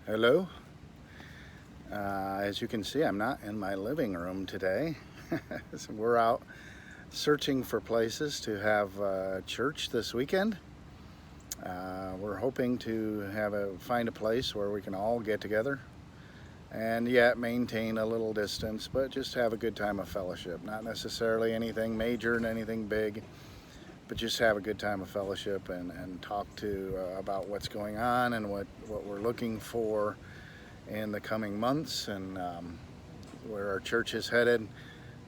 Hello. As you can see, I'm not in my living room today. So we're out searching for places to have church this weekend. We're hoping to find a place where we can all get together and yet maintain a little distance, but just have a good time of fellowship. Not necessarily anything major and anything big, but just have a good time of fellowship and talk about what's going on and what we're looking for in the coming months and where our church is headed.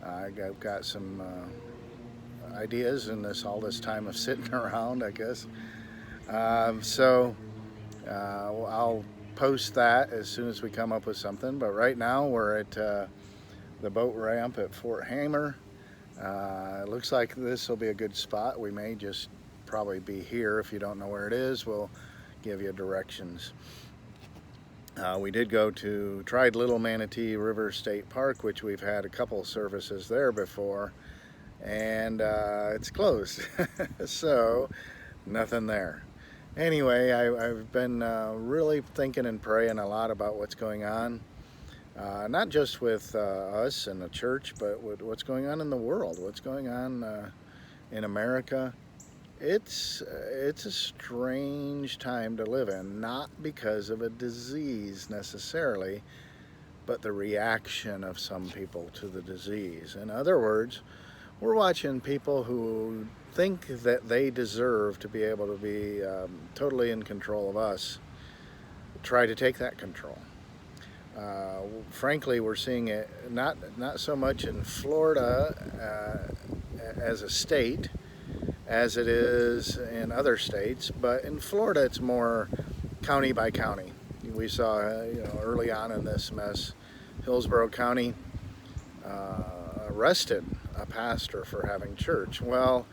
I've got some ideas in all this time of sitting around, I guess. I'll post that as soon as we come up with something. But right now we're at the boat ramp at Fort Hamer. It looks like this will be a good spot. We may just probably be here. If you don't know where it is, we'll give you directions. We did tried Little Manatee River State Park, which we've had a couple services there before, and it's closed. So nothing there. Anyway, I've been really thinking and praying a lot about what's going on. Not just with us and the church, but with what's going on in the world, what's going on in America. It's a strange time to live in, not because of a disease necessarily, but the reaction of some people to the disease. In other words, we're watching people who think that they deserve to be able to be totally in control of us try to take that control. Frankly, we're seeing it not so much in Florida as a state as it is in other states, but in Florida it's more county by county. We saw early on in this mess, Hillsborough County arrested a pastor for having church. Well,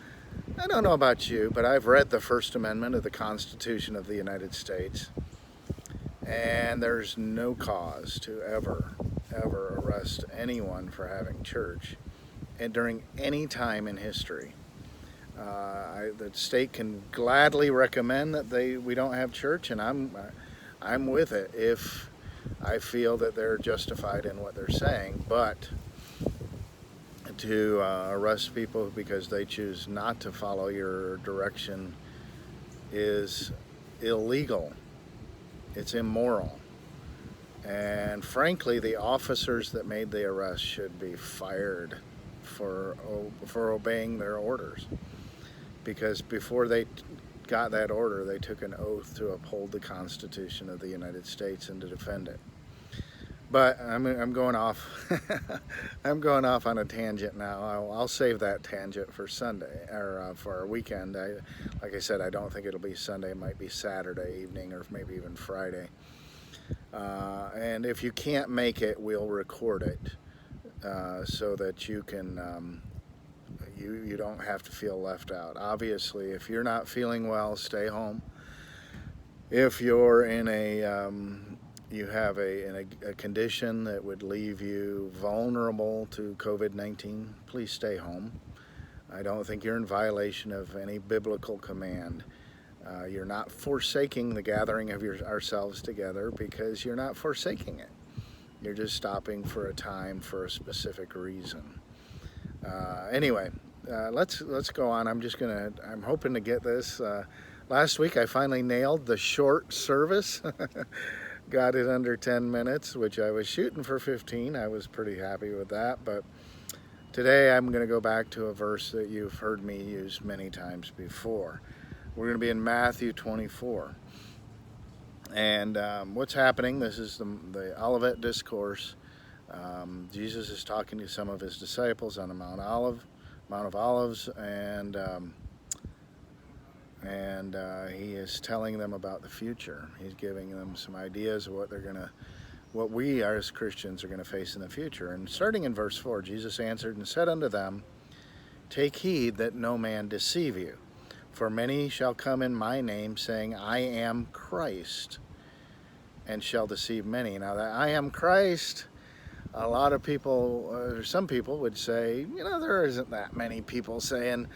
I don't know about you, but I've read the First Amendment of the Constitution of the United States, and there's no cause to ever arrest anyone for having church and during any time in history. The state can gladly recommend that we don't have church, and I'm with it if I feel that they're justified in what they're saying. But to arrest people because they choose not to follow your direction is illegal. It's immoral. And frankly, the officers that made the arrest should be fired for obeying their orders. Because before they got that order, they took an oath to uphold the Constitution of the United States and to defend it. But I'm going off. I'm going off on a tangent now. I'll save that tangent for Sunday or for our weekend. Like I said, I don't think it'll be Sunday. It might be Saturday evening or maybe even Friday. And if you can't make it, we'll record it so that you can. You don't have to feel left out. Obviously, if you're not feeling well, stay home. If you're in you have a condition that would leave you vulnerable to COVID-19, please stay home. I don't think you're in violation of any biblical command. You're not forsaking the gathering of ourselves together because you're not forsaking it. You're just stopping for a time for a specific reason. Anyway, let's go on. I'm hoping to get this. Last week I finally nailed the short service. Got it under 10 minutes, which I was shooting for 15. I was pretty happy with that. But today I'm going to go back to a verse that you've heard me use many times before. We're going to be in Matthew 24. And what's happening, this is the Olivet Discourse. Jesus is talking to some of his disciples on the Mount of Olives, and he is telling them about the future. He's giving them some ideas of what we as Christians are going to face in the future. And starting in verse 4, Jesus answered and said unto them, Take heed that no man deceive you, for many shall come in my name, saying, I am Christ, and shall deceive many. Now that I am Christ, a lot of people, or some people would say, there isn't that many people saying,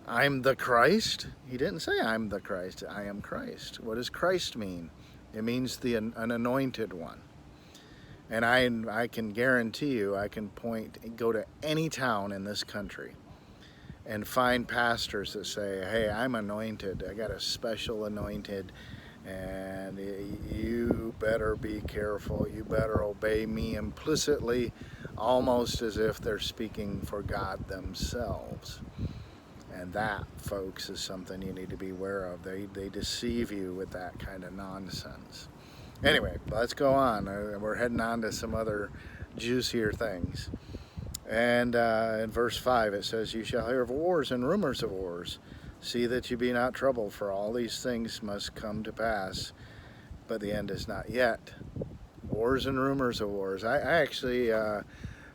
I'm the Christ. He didn't say I'm the Christ. I am Christ. What does Christ mean? It means an anointed one. And I can guarantee you, I can go to any town in this country and find pastors that say, hey, I'm anointed. I got a special anointed, and you better be careful. You better obey me implicitly, almost as if they're speaking for God themselves. And that, folks, is something you need to be aware of. They deceive you with that kind of nonsense. Anyway, let's go on. We're heading on to some other juicier things. And in verse 5 it says, you shall hear of wars and rumors of wars. See that you be not troubled, for all these things must come to pass, but the end is not yet. Wars and rumors of wars. I actually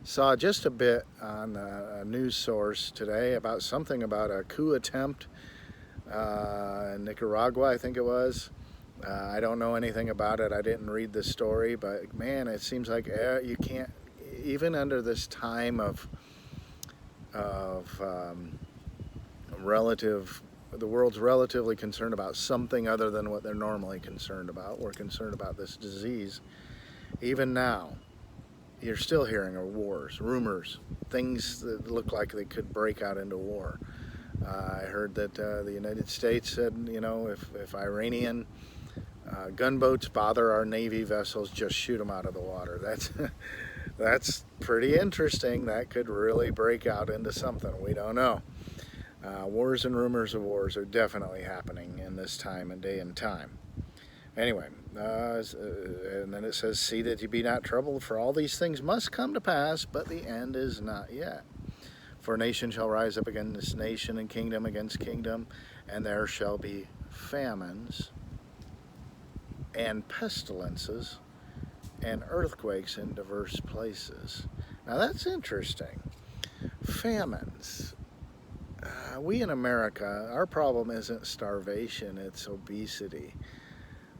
saw just a bit on a news source today about something about a coup attempt in Nicaragua, I think it was. I don't know anything about it. I didn't read the story, but man, it seems like you can't, even under this time of the world's relatively concerned about something other than what they're normally concerned about. We're concerned about this disease. Even now, you're still hearing of wars, rumors, things that look like they could break out into war. I heard that the United States said, you know, if Iranian gunboats bother our Navy vessels, just shoot them out of the water. That's pretty interesting. That could really break out into something. We don't know. Wars and rumors of wars are definitely happening in this time and day and time. Anyway, and then it says, see that you be not troubled, for all these things must come to pass, but the end is not yet. For nation shall rise up against nation, and kingdom against kingdom, and there shall be famines and pestilences and earthquakes in diverse places. Now that's interesting. Famines. We in America, our problem isn't starvation, it's obesity.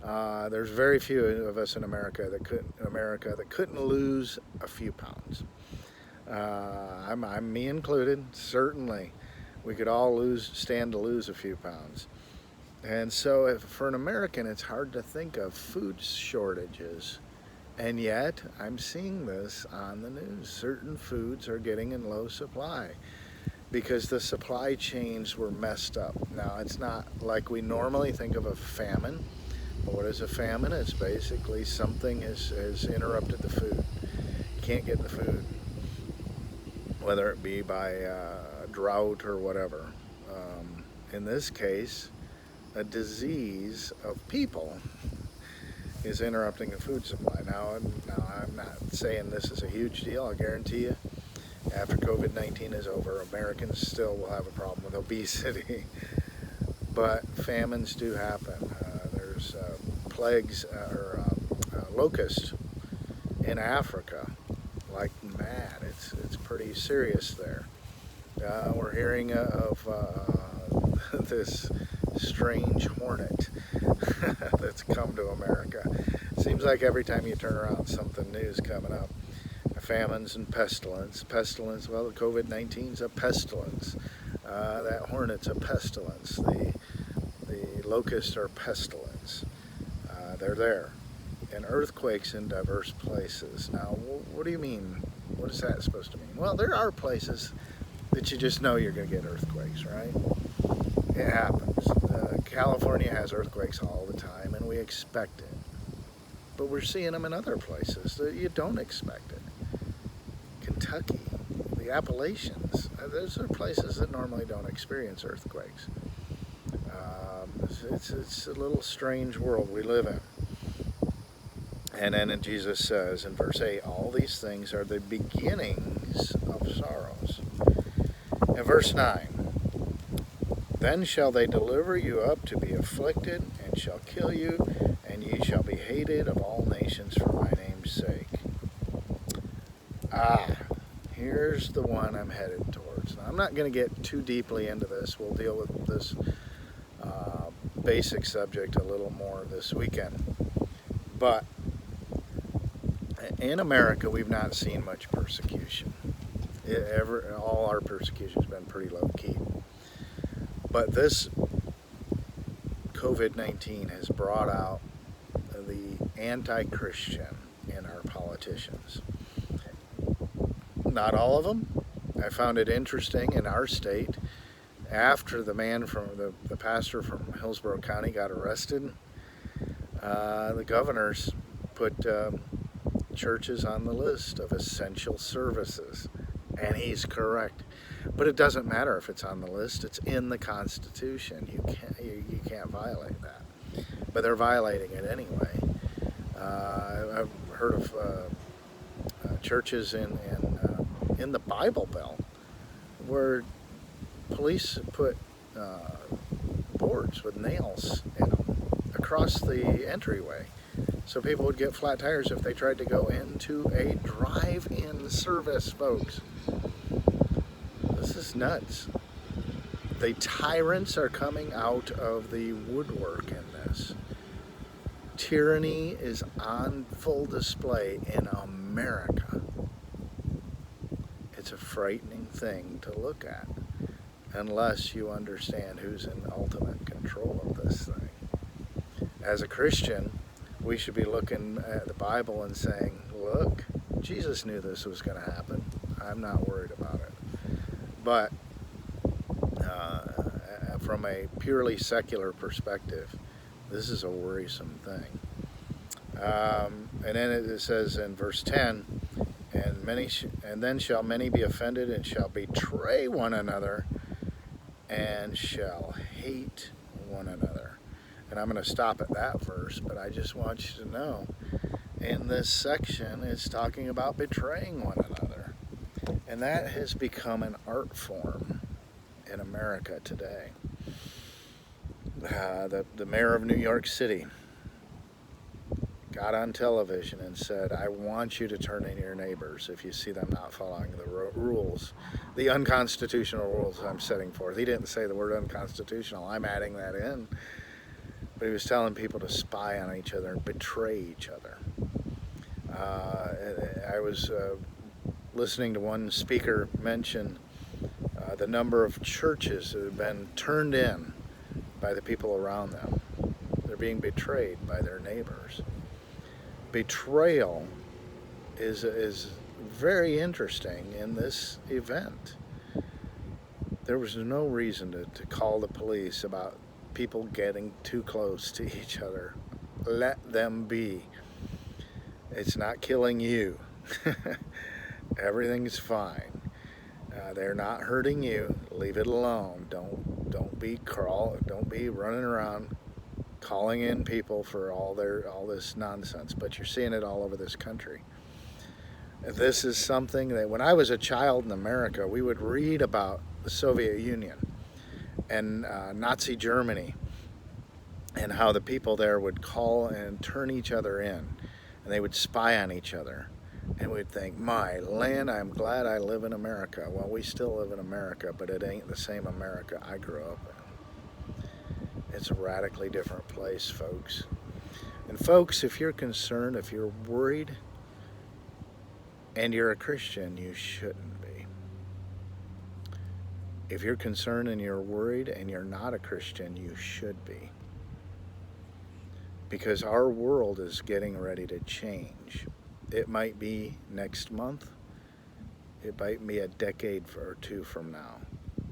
There's very few of us in America that couldn't lose a few pounds. I'm me included. Certainly, we could all stand to lose a few pounds. And so, for an American, it's hard to think of food shortages. And yet, I'm seeing this on the news. Certain foods are getting in low supply because the supply chains were messed up. Now, it's not like we normally think of a famine. But what is a famine? It's basically something has interrupted the food. You can't get the food, whether it be by drought or whatever. In this case, a disease of people is interrupting the food supply. Now, I'm not saying this is a huge deal. I guarantee you, after COVID-19 is over, Americans still will have a problem with obesity. But famines do happen. There's plagues or locusts in Africa like mad. It's pretty serious there. We're hearing of this strange hornet that's come to America. Seems like every time you turn around, something new is coming up. Famines and pestilence. Pestilence, well, the COVID-19's a pestilence. That hornet's a pestilence. The locusts are pestilence. They're there. And earthquakes in diverse places. Now, what do you mean? What is that supposed to mean? Well, there are places that you just know you're going to get earthquakes, right? It happens. California has earthquakes all the time, and we expect it. But we're seeing them in other places that you don't expect it. Kentucky, the Appalachians, those are places that normally don't experience earthquakes. It's a little strange world we live in. And then Jesus says in verse 8, all these things are the beginnings of sorrows. In verse 9, then shall they deliver you up to be afflicted, and shall kill you, and ye shall be hated of all nations for my name's sake. Here's the one I'm headed towards. Now, I'm not going to get too deeply into this. We'll deal with this basic subject a little more this weekend. But in America, we've not seen much persecution. All our persecution has been pretty low-key. But this COVID-19 has brought out the anti-Christian in our politicians. Not all of them. I found it interesting in our state, after the man from the pastor from Hillsborough County got arrested, the governors put churches on the list of essential services, and he's correct. But it doesn't matter if it's on the list; it's in the Constitution. You can't violate that. But they're violating it anyway. I've heard of churches in the Bible Belt where police put boards with nails in them across the entryway, so people would get flat tires if they tried to go into a drive-in service, folks. This is nuts. The tyrants are coming out of the woodwork in this. Tyranny is on full display in America. It's a frightening thing to look at, unless you understand who's in ultimate control of this thing. As a Christian, we should be looking at the Bible and saying, look, Jesus knew this was going to happen. I'm not worried about it. But from a purely secular perspective, this is a worrisome thing. And then it says in verse 10, and then shall many be offended and shall betray one another and shall hate one another. And I'm going to stop at that verse, but I just want you to know, in this section, it's talking about betraying one another. And that has become an art form in America today. The mayor of New York City got on television and said, I want you to turn in your neighbors if you see them not following the rules, the unconstitutional rules I'm setting forth. He didn't say the word unconstitutional. I'm adding that in. But he was telling people to spy on each other and betray each other. I was listening to one speaker mention the number of churches that have been turned in by the people around them. They're being betrayed by their neighbors. Betrayal is very interesting in this event. There was no reason to call the police about people getting too close to each other. Let them be. It's not killing you. Everything's fine. They're not hurting you. Leave it alone. Don't be running around calling in people for all this nonsense. But you're seeing it all over this country. This is something that when I was a child in America, we would read about the Soviet Union and Nazi Germany, and how the people there would call and turn each other in, and they would spy on each other. And we'd think, my land, I'm glad I live in America. Well, we still live in America, but it ain't the same America I grew up in. It's a radically different place, folks. And folks, if you're concerned, if you're worried, and you're a Christian, you shouldn't be. If you're concerned and you're worried and you're not a Christian, you should be. Because our world is getting ready to change. It might be next month. It might be a decade or two from now.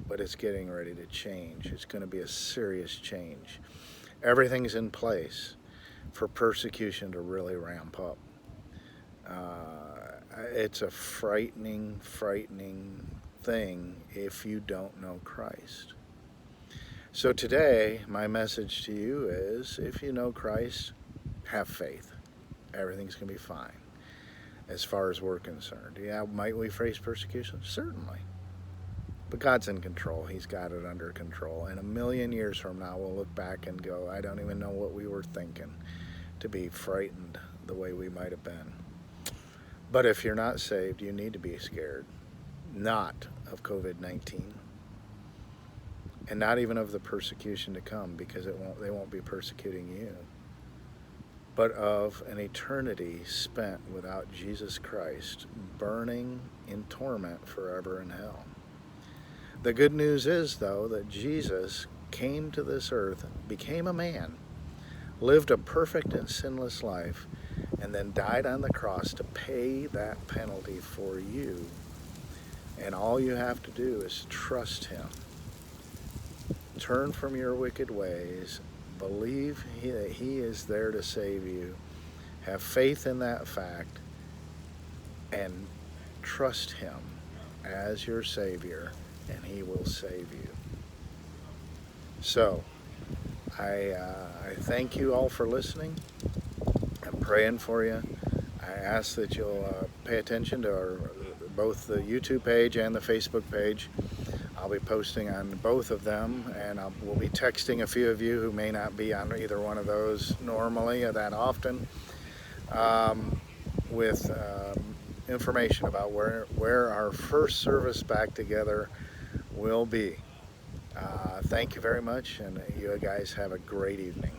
But it's getting ready to change. It's going to be a serious change. Everything's in place for persecution to really ramp up. It's a frightening thing if you don't know Christ. So today, my message to you is, if you know Christ, have faith. Everything's going to be fine as far as we're concerned. Yeah, might we face persecution? Certainly. But God's in control. He's got it under control. And 1,000,000 years from now, we'll look back and go, I don't even know what we were thinking to be frightened the way we might have been. But if you're not saved, you need to be scared. Not of COVID-19. And not even of the persecution to come, because they won't be persecuting you. But of an eternity spent without Jesus Christ, burning in torment forever in hell. The good news is, though, that Jesus came to this earth, became a man, lived a perfect and sinless life, and then died on the cross to pay that penalty for you. And all you have to do is trust him. Turn from your wicked ways. Believe that he is there to save you. Have faith in that fact. And trust him as your Savior, and he will save you. So, I thank you all for listening. I'm praying for you. I ask that you'll pay attention to both the YouTube page and the Facebook page. I'll be posting on both of them, and we'll be texting a few of you who may not be on either one of those normally or that often, with information about where our first service back together will be. Thank you very much, and you guys have a great evening.